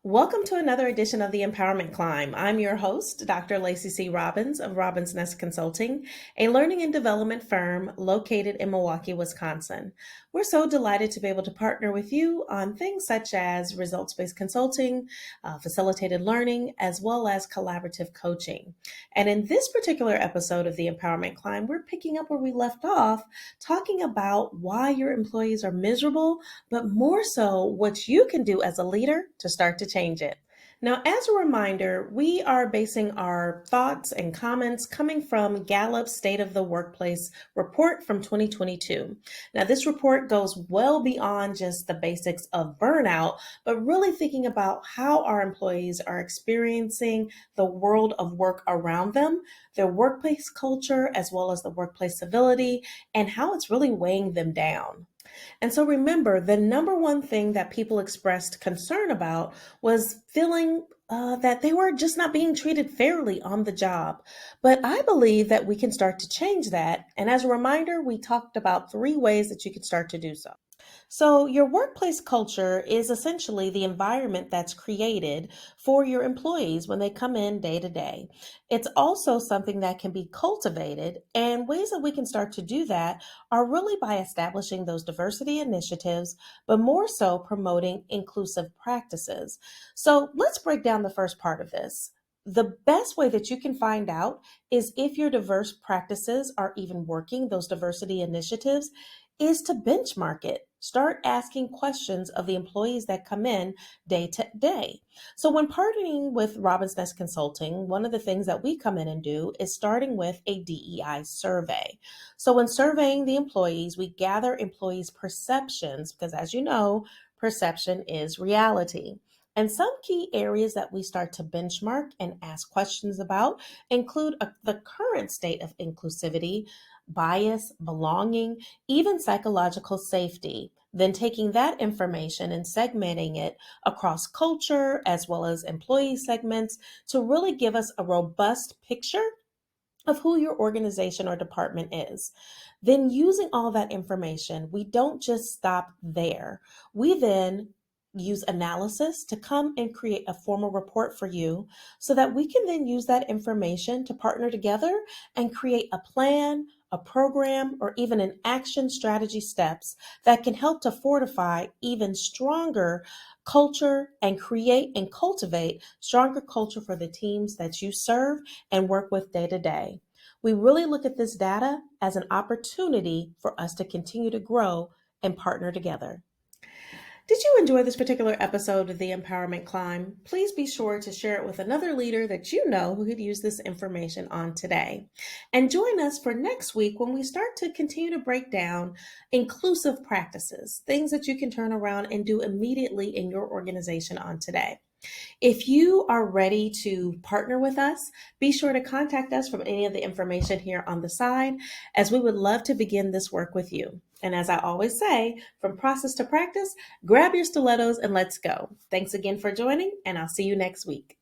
Welcome to another edition of the Empowerment Climb. I'm your host, Dr. Lacey C. Robbins of Robbins Nest Consulting, a learning and development firm located in Milwaukee, Wisconsin. We're so delighted to be able to partner with you on things such as results-based consulting, facilitated learning, as well as collaborative coaching. And in this particular episode of the Empowerment Climb, we're picking up where we left off, talking about why your employees are miserable, but more so what you can do as a leader to start to change it. Now, as a reminder, we are basing our thoughts and comments coming from Gallup's State of the Workplace report from 2022. Now, this report goes well beyond just the basics of burnout, but really thinking about how our employees are experiencing the world of work around them, their workplace culture, as well as the workplace civility, and how it's really weighing them down. And so remember, the number one thing that people expressed concern about was feeling that they were just not being treated fairly on the job. But I believe that we can start to change that. And as a reminder, we talked about 3 ways that you can start to do so. So, your workplace culture is essentially the environment that's created for your employees when they come in day to day. It's also something that can be cultivated, and ways that we can start to do that are really by establishing those diversity initiatives, but more so promoting inclusive practices. So, let's break down the first part of this. The best way that you can find out is if your diverse practices are even working, those diversity initiatives, is to benchmark it. Start asking questions of the employees that come in day to day. So when partnering with Robbins Nest Consulting, one of the things that we come in and do is starting with a DEI survey. So when surveying the employees, we gather employees' perceptions because, as you know, perception is reality. And some key areas that we start to benchmark and ask questions about include the current state of inclusivity, bias, belonging, even psychological safety. Then taking that information and segmenting it across culture as well as employee segments to really give us a robust picture of who your organization or department is. Then, using all that information, we don't just stop there. We then use analysis to come and create a formal report for you so that we can then use that information to partner together and create a plan, a program, or even an action strategy steps that can help to fortify even stronger culture and create and cultivate stronger culture for the teams that you serve and work with day to day. We really look at this data as an opportunity for us to continue to grow and partner together. Did you enjoy this particular episode of the Empowerment Climb? Please be sure to share it with another leader that you know who could use this information on today. And join us for next week when we start to continue to break down inclusive practices, things that you can turn around and do immediately in your organization on today. If you are ready to partner with us, be sure to contact us from any of the information here on the side, as we would love to begin this work with you. And as I always say, from process to practice, grab your stilettos and let's go. Thanks again for joining, and I'll see you next week.